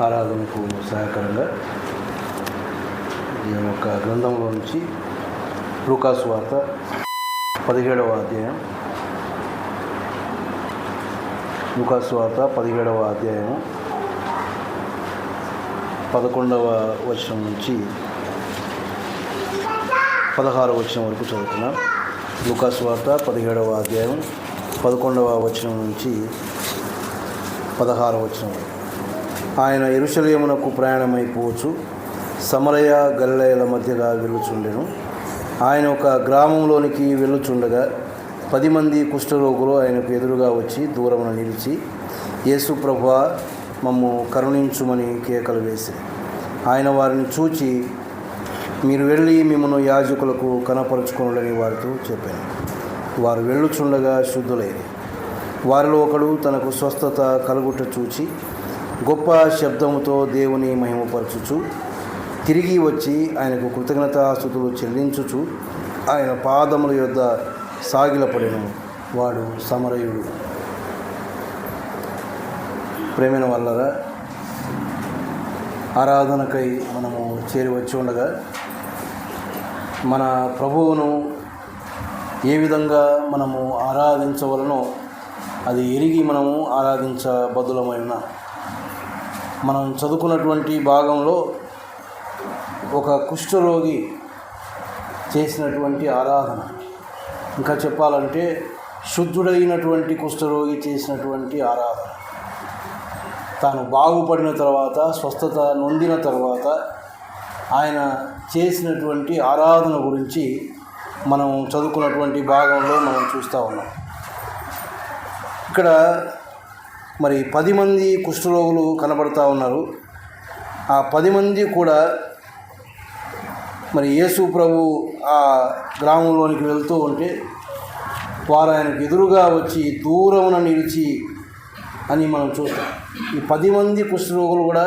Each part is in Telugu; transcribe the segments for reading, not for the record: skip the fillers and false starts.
ఆరాధనకు సహాయకరంగా ఈ యొక్క గ్రంథంలో నుంచి లూకా సువార్త 17వ అధ్యాయం, లూకా సువార్త 17వ అధ్యాయము 11వ వచనం నుంచి 16వ వచనం వరకు చదువుతున్నాం. లూకా సువార్త 17వ అధ్యాయం 11వ వచనం నుంచి 16వ వచనం వరకు. ఆయన యెరూషలేమునకు ప్రయాణమైపోవచ్చు సమరయ గలిలయల మధ్యగా వెళ్ళుచుండెను. ఆయన ఒక గ్రామంలోనికి వెళ్ళుచుండగా 10 మంది కుష్ఠరోగులు ఆయనకు ఎదురుగా వచ్చి దూరమున నిలిచి, యేసు ప్రభువా, మమ్ము కరుణించుమని కేకలు వేసి, ఆయన వారిని చూచి, మీరు వెళ్ళి మిమ్మను యాజకులకు కనపరుచుకొనుడని వారితో చెప్పాను. వారు వెళ్ళుచుండగా శుద్ధులైరి. వారిలో ఒకడు తనకు స్వస్థత కలుగుట చూచి గొప్ప శబ్దముతో దేవుని మహిమపరచుచు తిరిగి వచ్చి ఆయనకు కృతజ్ఞతాస్తుతులు చెల్లించుచు ఆయన పాదముల యొద్ద సాగిలపడెను. వాడు సమరయుడు. ప్రేమైన వల్లరా, ఆరాధనకై మనము చేరి వచ్చి ఉండగా మన ప్రభువును ఏ విధంగా మనము ఆరాధించవలనో అది ఎరిగి మనము ఆరాధించబద్దులమైన మనం చదువుకున్నటువంటి భాగంలో ఒక కుష్ఠరోగి చేసినటువంటి ఆరాధన, ఇంకా చెప్పాలంటే శుద్ధుడైనటువంటి కుష్ఠరోగి చేసినటువంటి ఆరాధన, తాను బాగుపడిన తర్వాత, స్వస్థత నొందిన తర్వాత ఆయన చేసినటువంటి ఆరాధన గురించి మనం చదువుకున్నటువంటి భాగంలో మనం చూస్తూ ఉన్నాం. ఇక్కడ మరి 10 మంది కుష్ఠరోగులు కనబడుతూ ఉన్నారు. ఆ 10 మంది కూడా మరి యేసు ప్రభు ఆ గ్రామంలోనికి వెళ్తూ ఉంటే వారు ఆయనకు ఎదురుగా వచ్చి దూరమున నిలిచి అని మనం చూస్తాం. ఈ 10 మంది కుష్ఠరోగులు కూడా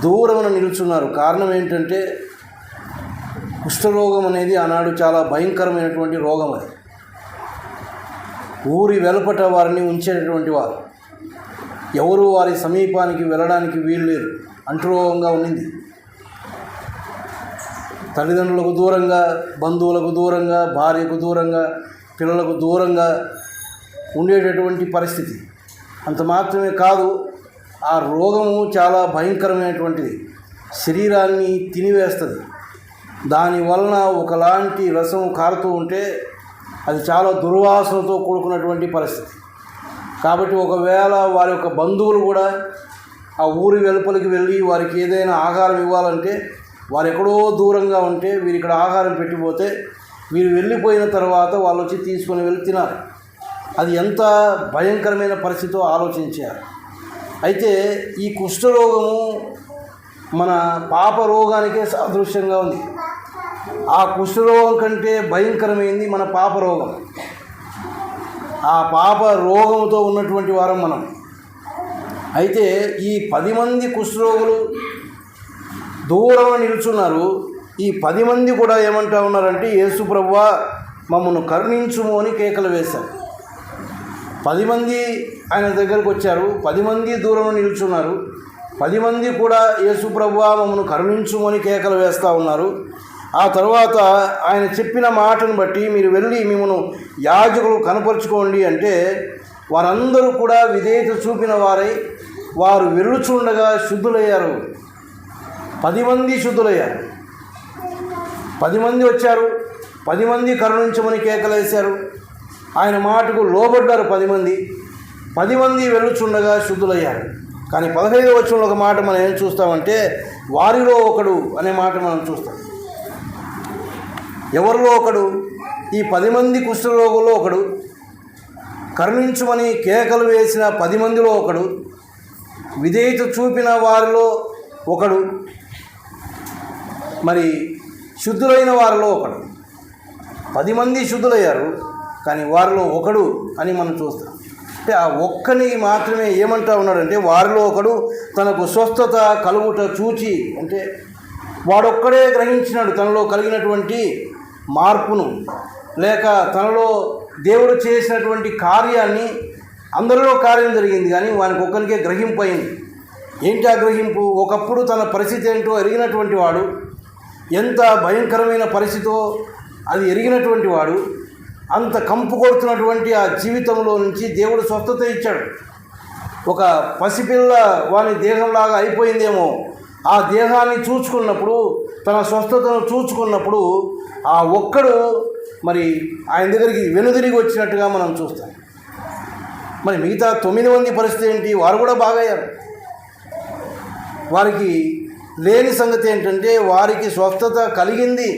దూరమున నిలుచున్నారు. కారణం ఏంటంటే కుష్ఠరోగం అనేది ఆనాడు చాలా భయంకరమైనటువంటి రోగం. అది ఊరి వెలుపట వారిని ఉంచేటటువంటి వారు, ఎవరు వారి సమీపానికి వెళ్ళడానికి వీలు లేదు. అంటురోగంగా ఉండింది. తల్లిదండ్రులకు దూరంగా, బంధువులకు దూరంగా, భార్యకు దూరంగా, పిల్లలకు దూరంగా ఉండేటటువంటి పరిస్థితి. అంత మాత్రమే కాదు, ఆ రోగము చాలా భయంకరమైనటువంటిది. శరీరాన్ని తినివేస్తుంది. దానివలన ఒకలాంటి రసం కారుతూ ఉంటే అది చాలా దుర్వాసనతో కూడుకున్నటువంటి పరిస్థితి. కాబట్టి ఒకవేళ వారి యొక్క బంధువులు కూడా ఆ ఊరి వెలుపలికి వెళ్ళి వారికి ఏదైనా ఆహారం ఇవ్వాలంటే వారు ఎక్కడో దూరంగా ఉంటే వీరు ఇక్కడ ఆహారం పెట్టిపోతే వీరు వెళ్ళిపోయిన తర్వాత వాళ్ళు వచ్చి తీసుకొని వెళ్ళి తినాలి. అది ఎంత భయంకరమైన పరిస్థితితో ఆలోచించారు. అయితే ఈ కుష్ఠరోగము మన పాప రోగానికే సాదృశ్యంగా ఉంది. ఆ కుష్ఠరోగం కంటే భయంకరమైంది మన పాప రోగం. ఆ పాప రోగంతో ఉన్నటువంటి వారం మనం. అయితే ఈ 10 మంది కుష్ఠరోగులు దూరం నిలుచున్నారు. ఈ 10 మంది కూడా ఏమంటా ఉన్నారంటే, యేసు ప్రభువా, మమ్మను కరుణించుము అని కేకలు వేశారు. 10 మంది ఆయన దగ్గరకు వచ్చారు. 10 మంది దూరం నిలుచున్నారు. 10 మంది కూడా యేసు ప్రభువా, మమ్మను కరుణించుము అని కేకలు వేస్తూ ఉన్నారు. ఆ తర్వాత ఆయన చెప్పిన మాటను బట్టి, మీరు వెళ్ళి మిమ్మను యాజకులు కనపరుచుకోండి అంటే, వారందరూ కూడా విధేయత చూపిన వారై వారు వెళ్ళుచుండగా శుద్ధులయ్యారు. 10 మంది శుద్ధులయ్యారు. 10 మంది వచ్చారు. 10 మంది కరుణించమని కేకలేశారు. ఆయన మాటకు లోబడ్డారు 10 మంది. 10 మంది వెళ్ళుచుండగా శుద్ధులయ్యారు. కానీ 15వ వచనంలో ఒక మాట మనం ఏం చూస్తామంటే, వారిలో ఒకడు అనే మాట మనం చూస్తాం. ఎవరిలో ఒకడు? ఈ 10 మంది కుష్ఠరోగుల్లో ఒకడు, కరుణించుమని కేకలు వేసిన 10 మందిలో ఒకడు, విధేయత చూపిన వారిలో ఒకడు, మరి శుద్ధులైన వారిలో ఒకడు. 10 మంది శుద్ధులయ్యారు, కానీ వారిలో ఒకడు అని మనం చూస్తాం. అంటే ఆ ఒక్కని మాత్రమే ఏమంటా ఉన్నాడంటే, వారిలో ఒకడు తనకు స్వస్థత కలుగుట చూచి, అంటే వాడొక్కడే గ్రహించినాడు తనలో కలిగినటువంటి మార్పును, లేక తనలో దేవుడు చేసినటువంటి కార్యాన్ని. అందరిలో కార్యం జరిగింది, కానీ వానికి ఒక్కరికే గ్రహింపు అయింది. ఏంటి ఆ గ్రహింపు? ఒకప్పుడు తన పరిస్థితి ఏంటో ఎరిగినటువంటి వాడు, ఎంత భయంకరమైన పరిస్థితో అది ఎరిగినటువంటి వాడు, అంత కంపు కొడుతున్నటువంటి ఆ జీవితంలో నుంచి దేవుడు స్వస్థత ఇచ్చాడు. ఒక పసిపిల్ల వాని దేహంలాగా అయిపోయిందేమో, ఆ దేహాన్ని చూచుకున్నప్పుడు, తన స్వస్థతను చూచుకున్నప్పుడు ఆ ఒక్కడు మరి ఆయన దగ్గరికి వెనుదిరిగి వచ్చినట్టుగా మనం చూస్తాం. మరి మిగతా 9 మంది పరిస్థితి ఏంటి? వారు కూడా బాగయ్యారు. వారికి లేని సంగతి ఏంటంటే వారికి స్వస్థత కలిగింది.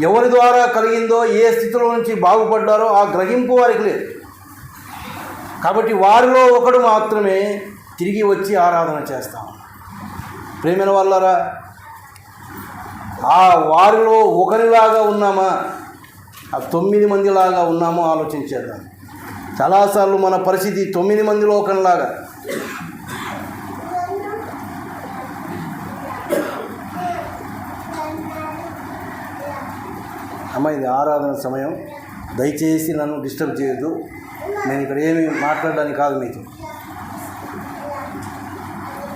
ఎవరి ద్వారా కలిగిందో, ఏ స్థితిలో నుంచి బాగుపడ్డారో ఆ గ్రహింపు వారికి లేదు. కాబట్టి వారిలో ఒకడు మాత్రమే తిరిగి వచ్చి ఆరాధన చేస్తాం. ప్రేమైన వాళ్ళరా, ఆ వారిలో ఒకరిలాగా ఉన్నామా, ఆ 9 మందిలాగా ఉన్నామో ఆలోచించేద్దాం. చాలాసార్లు మన పరిస్థితి 9 మందిలో ఒకరిలాగా. అమ్మ, ఇది ఆరాధన సమయం, దయచేసి నన్ను డిస్టర్బ్ చేయొద్దు. నేను ఇక్కడ ఏమి మాట్లాడడానికి కాదు మీతో.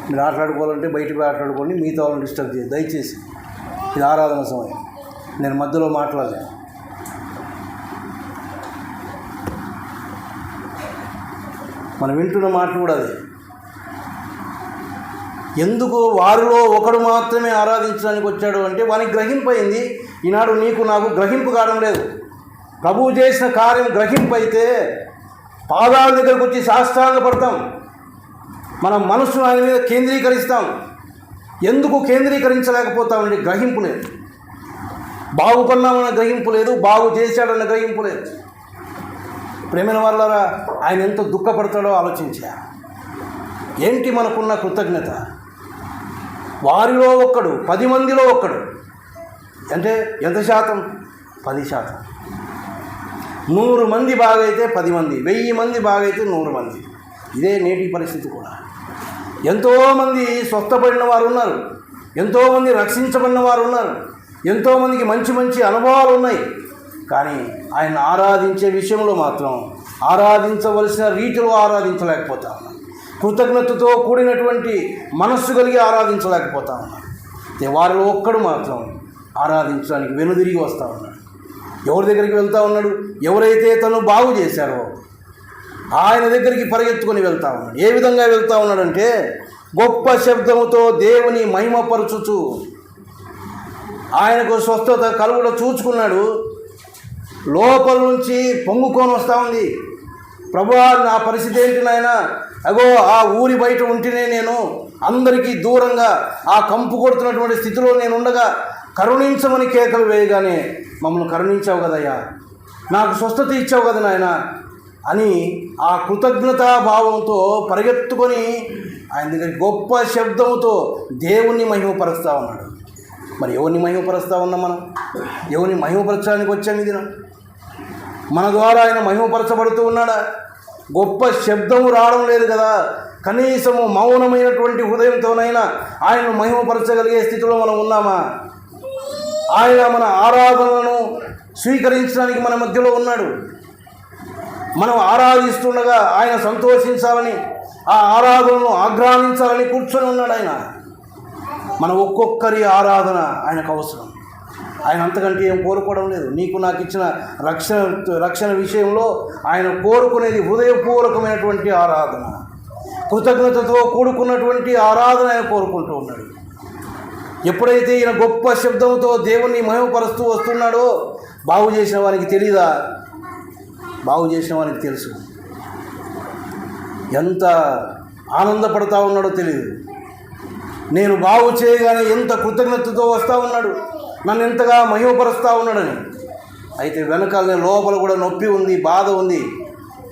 మీరు ఆటలాడుకోవాలంటే బయట ఆటలాడుకోండి, మిగతా వాళ్ళని డిస్టర్బ్ చేయదు దయచేసి. ఇది ఆరాధన సమయం, నేను మధ్యలో మాట్లాడలేను. మనం వింటున్న మాటలు కూడా అదే. ఎందుకు వారిలో ఒకడు మాత్రమే ఆరాధించడానికి వచ్చాడు అంటే వానికి గ్రహింపయింది. ఈనాడు నీకు నాకు గ్రహింపు కావడం లేదు. ప్రభువు చేసిన కార్యం గ్రహింపు అయితే పాదాల దగ్గరకు వచ్చి సాష్టాంగపడతాం. మన మనసును ఆయన మీద కేంద్రీకరిస్తాం. ఎందుకు కేంద్రీకరించలేకపోతామండి? గ్రహింపు లేదు. బాగుపడినామన్న గ్రహింపు లేదు, బాగు చేశాడన్న గ్రహింపు లేదు. ప్రేమైన వాళ్ళరా, ఆయన ఎంత దుఃఖపడతాడో ఆలోచించా. ఏంటి మనకున్న కృతజ్ఞత? వారిలో ఒక్కడు, 10 మందిలో ఒక్కడు అంటే ఎంత శాతం? 10%. 100 మంది బాగైతే 10 మంది, 1000 మంది బాగైతే 100 మంది. ఇదే నేటి పరిస్థితి కూడా. ఎంతోమంది స్వస్థపడిన వారు ఉన్నారు, ఎంతోమంది రక్షించబడిన వారు ఉన్నారు, ఎంతోమందికి మంచి మంచి అనుభవాలు ఉన్నాయి. కానీ ఆయన ఆరాధించే విషయంలో మాత్రం ఆరాధించవలసిన రీతిలో ఆరాధించలేకపోతా ఉన్నాం. కృతజ్ఞతతో కూడినటువంటి మనస్సు కలిగి ఆరాధించలేకపోతా ఉన్నాం. వారిలో ఒక్కడు మాత్రం ఆరాధించడానికి వెనుదిరిగి వస్తూ ఉన్నాడు. ఎవరి దగ్గరికి వెళ్తూ ఉన్నాడు? ఎవరైతే తను బాగు చేశారో ఆయన దగ్గరికి పరిగెత్తుకొని వెళ్తూ ఉన్నాడు. ఏ విధంగా వెళ్తూ ఉన్నాడంటే, గొప్ప శబ్దముతో దేవుని మహిమపరచుచు ఆయనకు స్వస్థత కలుగుడ చూచుకున్నాడు. లోపల నుంచి పొంగుకొని వస్తూ ఉంది. ప్రభువా, నా పరిస్థితి ఏంటి నాయనా? అగో ఆ ఊరి బయట ఉంటేనే నేను అందరికీ దూరంగా ఆ కంపు కొడుతున్నటువంటి స్థితిలో నేను ఉండగా కరుణించమని కేకలు వేయగానే మమ్మల్ని కరుణించావు కదయ్యా, నాకు స్వస్థత ఇచ్చావు కదా నాయన అని ఆ కృతజ్ఞతా భావంతో పరిగెత్తుకొని ఆయన దగ్గర గొప్ప శబ్దముతో దేవుణ్ణి మహిమపరుస్తూ ఉన్నాడు. మరి ఎవరిని మహిమపరుస్తూ ఉన్నాం మనం? ఎవరిని మహిమపరచడానికి వచ్చాము ఈ దినం? మన ద్వారా ఆయన మహిమపరచబడుతూ ఉన్నాడా? గొప్ప శబ్దము రావడం లేదు కదా. కనీసము మౌనమైనటువంటి హృదయంతోనైనా ఆయనను మహిమపరచగలిగే స్థితిలో మనం ఉన్నామా? ఆయన మన ఆరాధనలను స్వీకరించడానికి మన మధ్యలో ఉన్నాడు. మనం ఆరాధిస్తుండగా ఆయన సంతోషించాలని, ఆ ఆరాధనను ఆగ్రహించాలని కూర్చొని ఉన్నాడు ఆయన. మన ఒక్కొక్కరి ఆరాధన ఆయనకు అవసరం. ఆయన అంతకంటే ఏం కోరుకోవడం లేదు. నీకు నాకు ఇచ్చిన రక్షణ విషయంలో ఆయన కోరుకునేది హృదయపూర్వకమైనటువంటి ఆరాధన, కృతజ్ఞతతో కూడుకున్నటువంటి ఆరాధన ఆయన కోరుకుంటూ ఉన్నాడు. ఎప్పుడైతే ఈయన గొప్ప శబ్దంతో దేవుణ్ణి మహిమపరుస్తూ వస్తున్నాడో బాగు చేసిన వానికి తెలీదా? బాగు చేసిన వానికి తెలుసు. ఎంత ఆనందపడతా ఉన్నాడో తెలియదు. నేను బాగు చేయగానే ఎంత కృతజ్ఞతతో వస్తూ ఉన్నాడు, నన్ను ఎంతగా మహిమపరుస్తూ ఉన్నాడని. అయితే వెనకాలనే లోపల కూడా నొప్పి ఉంది, బాధ ఉంది.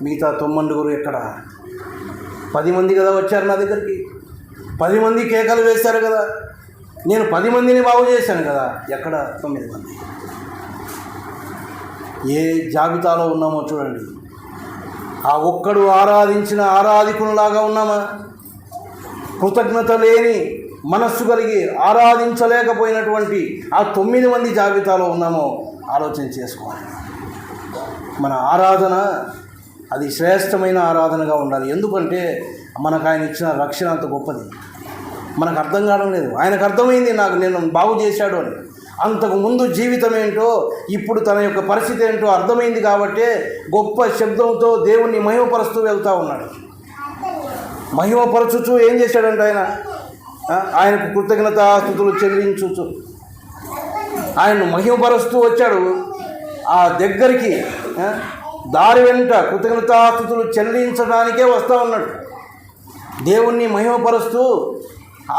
మిగతా 9 ఎక్కడ? 10 మంది కదా వచ్చారు నా దగ్గరికి. 10 మంది కేకలు వేశారు కదా. నేను 10 మందిని బాగు చేశాను కదా. ఎక్కడ 9 మంది? ఏ జాబితాలో ఉన్నామో చూడండి. ఆ ఒక్కడు ఆరాధించిన ఆరాధికునిలాగా ఉన్నామా? కృతజ్ఞత లేని మనస్సు కలిగి ఆరాధించలేకపోయినటువంటి ఆ 9 మంది జాబితాలో ఉన్నామో ఆలోచన చేసుకోవాలి. మన ఆరాధన అది శ్రేష్టమైన ఆరాధనగా ఉండాలి. ఎందుకంటే మనకు ఆయన ఇచ్చిన రక్షణ అంత గొప్పది. మనకు అర్థం కావడం లేదు. ఆయనకు అర్థమైంది నాకు నేను బాగు చేశాడు అని. అంతకు ముందు జీవితం ఏంటో, ఇప్పుడు తన యొక్క పరిస్థితి ఏంటో అర్థమైంది కాబట్టి గొప్ప శబ్దంతో దేవుణ్ణి మహిమపరుస్తూ వెళ్తూ ఉన్నాడు. మహిమపరచుచు ఏం చేశాడంటే ఆయనకు కృతజ్ఞతాస్తుతులు చెల్లించుచు ఆయన్ను మహిమపరుస్తూ వచ్చాడు. ఆ దగ్గరికి దారి వెంట కృతజ్ఞతాస్తుతులు చెల్లించడానికే వస్తూ ఉన్నాడు. దేవుణ్ణి మహిమపరుస్తూ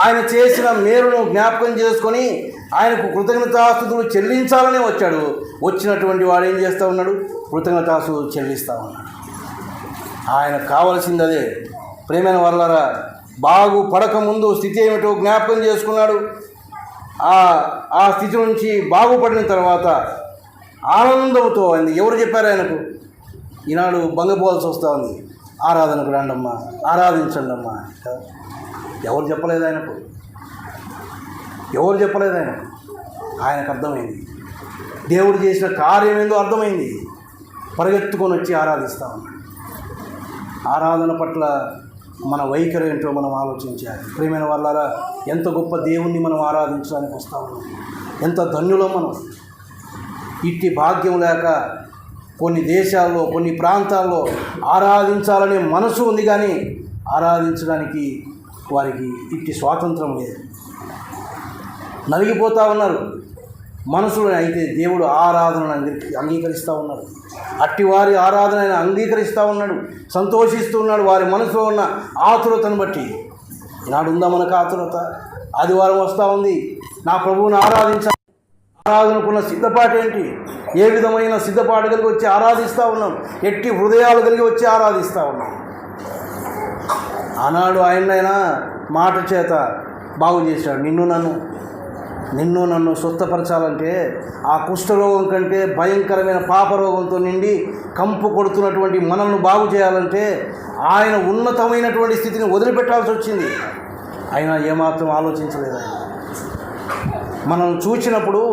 ఆయన చేసిన మేలును జ్ఞాపకం చేసుకొని ఆయనకు కృతజ్ఞతాస్తుతులు చెల్లించాలనే వచ్చాడు. వచ్చినటువంటి వాడు ఏం చేస్తూ ఉన్నాడు? కృతజ్ఞతాస్తుతులు చెల్లిస్తూ ఉన్నాడు. ఆయనకు కావలసింది అదే. ప్రేమైన వాళ్ళారా, బాగుపడక ముందు స్థితి ఏమిటో జ్ఞాపకం చేసుకున్నాడు. ఆ స్థితి నుంచి బాగుపడిన తర్వాత ఆనందంతో అయింది. ఎవరు చెప్పారు ఆయనకు? ఈనాడు బంగపోవాల్సి వస్తూ ఉంది. ఆరాధనకు రండమ్మా, ఆరాధించండి అమ్మా. ఎవరు చెప్పలేదు ఆయనకు? ఎవరు చెప్పలేదు ఆయనకు? ఆయనకు అర్థమైంది. దేవుడు చేసిన కార్యం ఏందో అర్థమైంది. పరిగెత్తుకొని వచ్చి ఆరాధిస్తూ ఉన్నాడు. ఆరాధన పట్ల మన వైఖరి ఏంటో మనం ఆలోచించాలి. ప్రియమైన వాళ్ళారా, ఎంత గొప్ప దేవుణ్ణి మనం ఆరాధించడానికి వస్తూ ఉన్నాం. ఎంత ధన్యులో మనం. ఇట్టి భాగ్యం లేక కొన్ని దేశాల్లో, కొన్ని ప్రాంతాల్లో ఆరాధించాలనే మనసు ఉంది, కానీ ఆరాధించడానికి వారికి ఇట్టి స్వాతంత్రం లేదు. నలిగిపోతూ ఉన్నారు మనసులో. అయితే దేవుడు ఆరాధనను అంగీకరిస్తూ ఉన్నాడు. అట్టి వారి ఆరాధన ఆయన అంగీకరిస్తూ ఉన్నాడు, సంతోషిస్తూ ఉన్నాడు. వారి మనసులో ఉన్న ఆతురతను బట్టి. ఈనాడు ఉందా మనకు ఆతురత? ఆదివారం వస్తూ ఉంది, నా ప్రభువుని ఆరాధించాలి. ఆరాధనకున్న సిద్ధపాటు ఏంటి? ఏ విధమైన సిద్ధపాటు కలిగి వచ్చి ఆరాధిస్తూ ఉన్నాం? ఎట్టి హృదయాలు కలిగి వచ్చి ఆరాధిస్తూ ఉన్నాం. ఆనాడు ఆయనైనా మాట చేత బాగు చేశాడు. నిన్ను నన్ను స్వస్థపరచాలంటే ఆ కుష్ఠరోగం కంటే భయంకరమైన పాపరోగంతో నిండి కంపు కొడుతున్నటువంటి మనల్ని బాగు చేయాలంటే ఆయన ఉన్నతమైనటువంటి స్థితిని వదిలిపెట్టాల్సి వచ్చింది. ఆయన ఏమాత్రం ఆలోచించలేదు. ఆయన మనం చూసినప్పుడు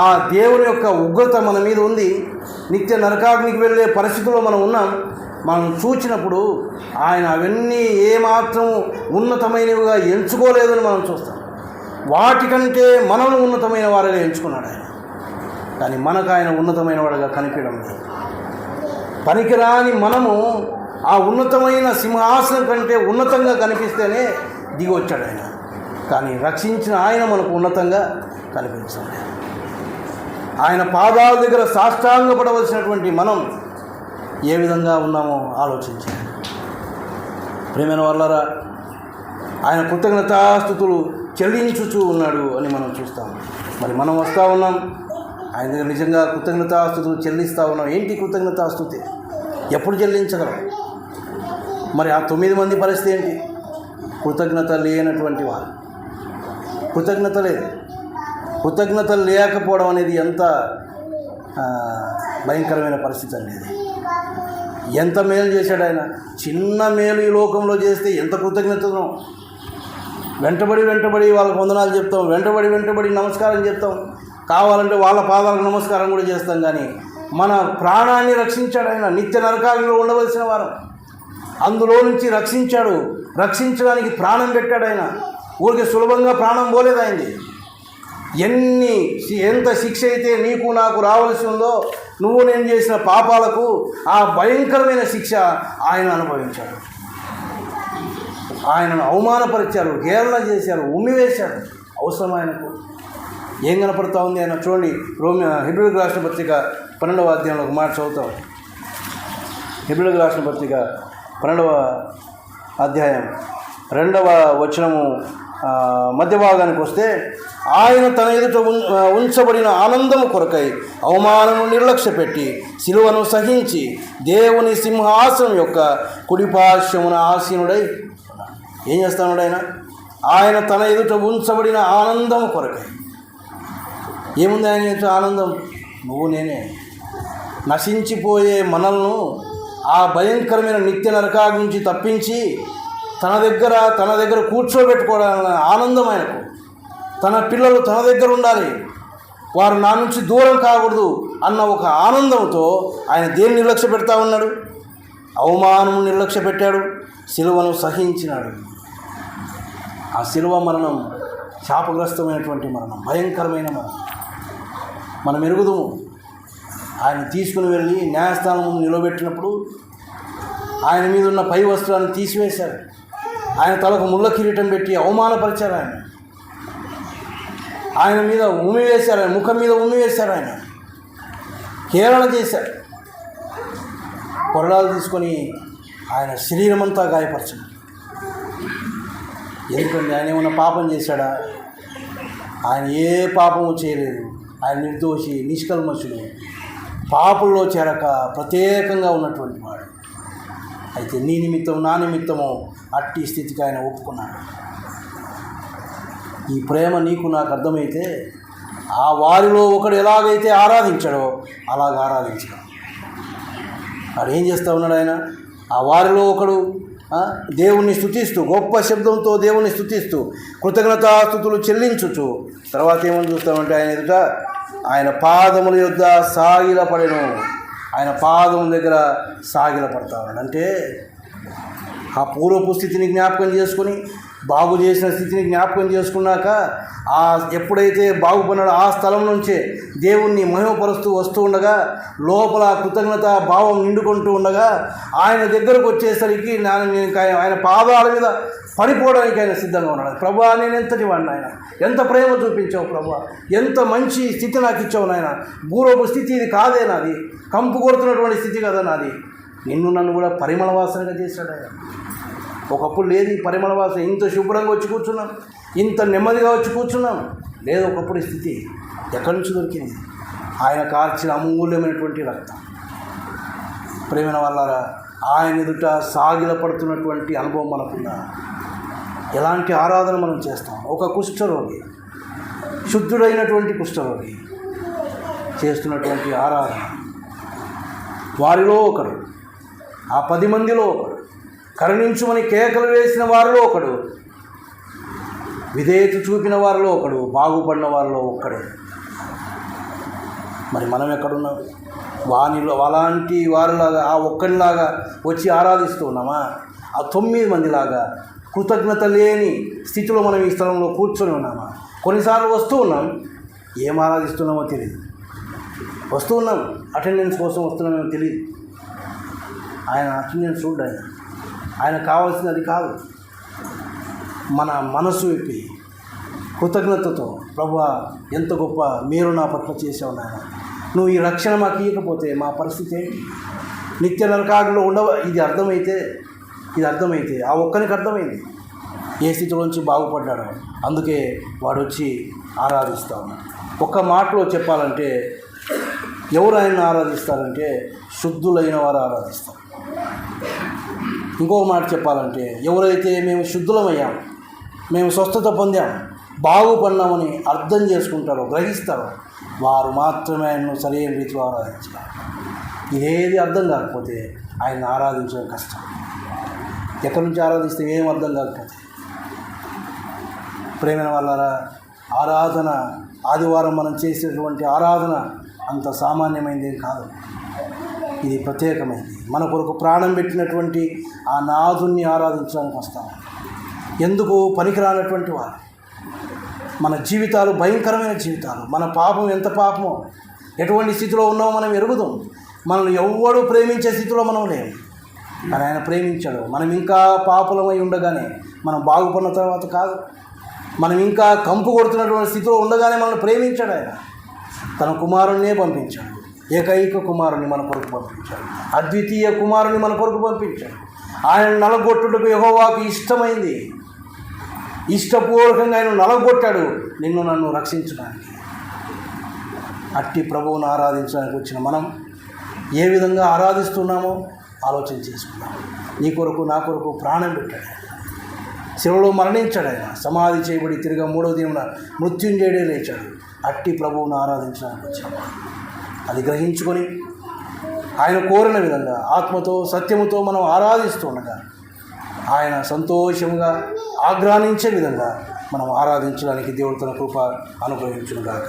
ఆ దేవుని యొక్క ఉగ్రత మన మీద ఉంది. నిత్య నరకాగ్నికి వెళ్ళే పరిస్థితుల్లో మనం ఉన్నాం. మనం చూసినప్పుడు ఆయన అవన్నీ ఏమాత్రం ఉన్నతమైనవిగా ఎంచుకోలేదని మనం చూస్తాం. వాటికంటే మనల్ని ఉన్నతమైన వారిగా ఎంచుకున్నాడు ఆయన. కానీ మనకు ఆయన ఉన్నతమైన వాడిగా కనిపించడం లేదు. పనికిరాని మనము ఆ ఉన్నతమైన సింహాసనం కంటే ఉన్నతంగా కనిపిస్తేనే దిగి వచ్చాడు ఆయన. కానీ రక్షించిన ఆయన మనకు ఉన్నతంగా కనిపించాడు. ఆయన పాదాల దగ్గర సాష్టాంగపడవలసినటువంటి మనం ఏ విధంగా ఉన్నామో ఆలోచించాలి. ప్రియమైన వాళ్ళారా, ఆయన కృతజ్ఞతాస్తుతులు చెల్లించుచూ ఉన్నాడు అని మనం చూస్తాం. మరి మనం వస్తూ ఉన్నాం ఆయన దగ్గర నిజంగా కృతజ్ఞతాస్తుతులు చెల్లిస్తూ ఉన్నాం. ఏంటి కృతజ్ఞతాస్తుతి? ఎప్పుడు చెల్లించగలం? మరి ఆ 9 మంది పరిస్థితి ఏంటి? కృతజ్ఞత లేనటువంటి వారు. కృతజ్ఞత లేదు. కృతజ్ఞత లేకపోవడం అనేది ఎంత భయంకరమైన పరిస్థితి అనేది. ఎంత మేలు చేశాడు ఆయన. చిన్న మేలు ఈ లోకంలో చేస్తే ఎంత కృతజ్ఞతను. వెంటబడి వాళ్ళకి వందనాలు చెప్తాం, వెంటబడి నమస్కారం చెప్తాం, కావాలంటే వాళ్ళ పాదాలకు నమస్కారం కూడా చేస్తాం. కానీ మన ప్రాణాన్ని రక్షించాడు ఆయన. నిత్య నరకాలలో ఉండవలసిన వారు అందులో నుంచి రక్షించాడు. రక్షించడానికి ప్రాణం పెట్టాడు ఆయన. ఊరికి సులభంగా ప్రాణం పోలేదు ఆయనది. ఎంత శిక్ష అయితే నీకు నాకు రావాల్సి ఉందో, నువ్వు నేను చేసిన పాపాలకు ఆ భయంకరమైన శిక్ష ఆయన అనుభవించాడు. ఆయనను అవమానపరిచారు, హేళన చేశారు, ఉమ్మివేశారు. అవసరం ఆయనకు? ఏం కనపడుతూ ఉంది? ఆయన చూడండి, హెబ్రీయులకు రాసిన పత్రిక 12వ అధ్యాయంలో ఒక మాట చదువుతాం. హెబ్రీయులకు రాసిన పత్రిక 12వ అధ్యాయం 2వ వచనము మధ్య భాగానికి వస్తే, ఆయన తన ఎదుట ఉంచబడిన ఆనందము కొరకై అవమానము నిర్లక్ష్యపెట్టి శిలువను సహించి దేవుని సింహాసనం యొక్క కుడిపార్శ్వమున ఆసీనుడై ఏం చేస్తాడు ఆయన తన ఎదుట ఉంచబడిన ఆనందము కొరకై. ఏముంది ఆయన ఎదుట ఆనందం? నువ్వు నేనే నశించిపోయే మనల్ని ఆ భయంకరమైన నిత్య నరకాగ్ని నుంచి తప్పించి తన దగ్గర కూర్చోబెట్టుకోవడానికి ఆనందం ఆయనకు. తన పిల్లలు తన దగ్గర ఉండాలి, వారు నా నుంచి దూరం కాకూడదు అన్న ఒక ఆనందంతో ఆయన దేన్ని నిర్లక్ష్య పెడతా ఉన్నాడు? అవమానం నిర్లక్ష్య పెట్టాడు, సిలువను సహించినాడు. ఆ సిలువ మరణం శాపగ్రస్తమైనటువంటి మరణం, భయంకరమైన మరణం. మనం ఎరుగుదుము. ఆయన తీసుకుని వెళ్ళి న్యాయస్థానం ముందు నిలబెట్టినప్పుడు ఆయన మీద ఉన్న పై వస్త్రాన్ని తీసివేశారు. ఆయన తలకు ముళ్ళ కిరీటం పెట్టి అవమానపరిచారు. ఆయన మీద ఉమ్మి వేశారు, ఆయన ముఖం మీద ఉమ్మి వేశారు, ఆయన హేళన చేశారు. కొరడాలు తీసుకొని ఆయన శరీరం అంతా గాయపరచాడు. ఎందుకంటే ఆయన ఏమైనా పాపం చేశాడా? ఆయన ఏ పాపము చేయలేదు. ఆయన నిర్దోషి, నిష్కల్మషుడు, పాపుల్లో చేరక ప్రత్యేకంగా ఉన్నటువంటి వాడు. అయితే నీ నిమిత్తం నా నిమిత్తము అట్టి స్థితికి ఆయన ఒప్పుకున్నాడు. ఈ ప్రేమ నీకు నాకు అర్థమైతే ఆ వారిలో ఒకడు ఎలాగైతే ఆరాధించాడో అలాగ ఆరాధించాడు. వాడు ఏం చేస్తూ ఉన్నాడు? ఆయన ఆ వారిలో ఒకడు దేవుణ్ణి స్తుతిస్తూ, గొప్ప శబ్దంతో దేవుణ్ణి స్తుతిస్తూ కృతజ్ఞతాస్తుతులు చెల్లించుచు తర్వాత ఏమని చూస్తామంటే ఆయన ఎదుట ఆయన పాదముల యొద్ద సాగిలపడెను. ఆయన పాదముల దగ్గర సాగిలపడతా ఉన్నాడు. అంటే ఆ పూర్వపు స్థితిని జ్ఞాపకం చేసుకొని, బాగు చేసిన స్థితిని జ్ఞాపకం చేసుకున్నాక ఎప్పుడైతే బాగుపడినాడో ఆ స్థలం నుంచే దేవుణ్ణి మహిమపరుస్తూ వస్తూ ఉండగా, లోపల కృతజ్ఞత భావం నిండుకుంటూ ఉండగా ఆయన దగ్గరకు వచ్చేసరికి ఆయన పాదాల మీద పడిపోవడానికి ఆయన సిద్ధంగా ఉన్నాడు. ప్రభా, నేను ఎంతటి వాడిని ఆయన, ఎంత ప్రేమ చూపించావు ప్రభా, ఎంత మంచి స్థితి నాకు ఇచ్చావు నాయన. పూర్వపు స్థితి ఇది కాదే నాది, కంపు కొడుతున్నటువంటి స్థితి కదా నాది. నన్ను కూడా పరిమళ వాసనగా చేశాడు ఆయన. ఒకప్పుడు లేదు ఈ పరిమళ వాసన, ఇంత శుభ్రంగా వచ్చి కూర్చున్నాం, ఇంత నెమ్మదిగా వచ్చి కూర్చున్నాం. లేదు ఒకప్పుడు స్థితి. ఎక్కడి నుంచి దొరికింది? ఆయన కార్చిన అమూల్యమైనటువంటి రక్తం. ప్రేమైన వాళ్ళారా, ఆయన ఎదుట సాగిలపడుతున్నటువంటి అనుభవం మనకున్నా ఎలాంటి ఆరాధన మనం చేస్తాం? ఒక కుష్ఠరోగి, శుద్ధుడైనటువంటి కుష్ఠరోగి చేస్తున్నటువంటి ఆరాధన. వారిలో ఒకడు, ఆ 10 మందిలో ఒకడు, కరుణించుమని కేకలు వేసిన వారిలో ఒకడు, విధేయత చూపిన వారిలో ఒకడు, బాగుపడిన వారిలో ఒక్కడే. మరి మనం ఎక్కడున్నాం? వానిలో అలాంటి వారిలాగా, ఆ ఒక్కడిలాగా వచ్చి ఆరాధిస్తూ ఉన్నామా? ఆ 9 మందిలాగా కృతజ్ఞత లేని స్థితిలో మనం ఈ స్థలంలో కూర్చొని ఉన్నామా? కొన్నిసార్లు వస్తూ ఉన్నాం, ఏం ఆరాధిస్తున్నామో తెలియదు. వస్తూ ఉన్నాం, అటెండెన్స్ కోసం వస్తున్నామో తెలియదు. ఆయన అటెండెన్స్ చూడ్డా, ఆయన కావాల్సింది అది కాదు. మన మనసు విప్పి కృతజ్ఞతతో, ప్రభువా ఎంత గొప్ప మీరు నా పట్ల చేసావు నాయన, నువ్వు ఈ రక్షణ మాకు ఇవ్వకపోతే మా పరిస్థితి ఏంటి? నిత్య నరకాగ్నిలో ఉండవ. ఇది అర్థమైతే ఆ ఒక్కనికి అర్థమైంది ఏ స్థితిలోంచి బాగుపడ్డాడో. అందుకే వాడు వచ్చి ఆరాధిస్తా ఉన్నాడు. ఒక్క మాటలో చెప్పాలంటే ఎవరు ఆయన్ని ఆరాధిస్తారంటే శుద్ధులైన వారు ఆరాధిస్తారు. ఇంకొక మాట చెప్పాలంటే ఎవరైతే మేము శుద్ధులమయ్యాం, మేము స్వస్థత పొందాం, బాగుపడినామని అర్థం చేసుకుంటారో, గ్రహిస్తారో వారు మాత్రమే ఆయన్ను సరైన రీతిలో ఆరాధించాలి. ఇదేది అర్థం కాకపోతే ఆయన ఆరాధించడం కష్టం. ఎక్కడి నుంచి ఆరాధిస్తే ఏం అర్థం కాకపోతే. ప్రేమైన వాళ్ళారా, ఆరాధన, ఆదివారం మనం చేసేటువంటి ఆరాధన అంత సామాన్యమైనది కాదు. ఇది ప్రత్యేకమైనది. మన కొరకు ప్రాణం పెట్టినటువంటి ఆ నాథుణ్ణి ఆరాధించడానికి వస్తాము. ఎందుకు పనికిరానటువంటి వారు? మన జీవితాలు భయంకరమైన జీవితాలు. మన పాపం ఎంత పాపమో, ఎటువంటి స్థితిలో ఉన్నామో మనం ఎరుగుదాం. మనల్ని ఎవ్వడూ ప్రేమించే స్థితిలో మనం లేము. కానీ ఆయన ప్రేమించాడు. మనం ఇంకా పాపులమై ఉండగానే, మనం బాగుపడిన తర్వాత కాదు, మనం ఇంకా కంపు కొడుతున్నటువంటి స్థితిలో ఉండగానే మనల్ని ప్రేమించాడు. ఆయన తన కుమారుణ్ణే పంపించాడు. ఏకైక కుమారుని మన కొరకు పంపించాడు. అద్వితీయ కుమారుని మన కొరకు పంపించాడు. ఆయన నలగొట్టుటకు యెహోవాకు ఇష్టమైంది. ఇష్టపూర్వకంగా ఆయన నలగొట్టాడు నిన్ను నన్ను రక్షించడానికి. అట్టి ప్రభువును ఆరాధించడానికి వచ్చిన మనం ఏ విధంగా ఆరాధిస్తున్నామో ఆలోచన చేసుకున్నాం. నీ కొరకు నా కొరకు ప్రాణం పెట్టాడు. శిలువలో మరణించాడు. ఆయన సమాధి చేయబడి తిరిగి 3వ దినమున మృత్యుంజయుడే లేచాడు. అట్టి ప్రభువును ఆరాధించడానికి వచ్చాము. అది గ్రహించుకొని ఆయన కోరిన విధంగా ఆత్మతో సత్యముతో మనం ఆరాధిస్తుండగా ఆయన సంతోషంగా ఆగ్రహించే విధంగా మనం ఆరాధించడానికి దేవుడు తన కృప అనుగ్రహించుగాక.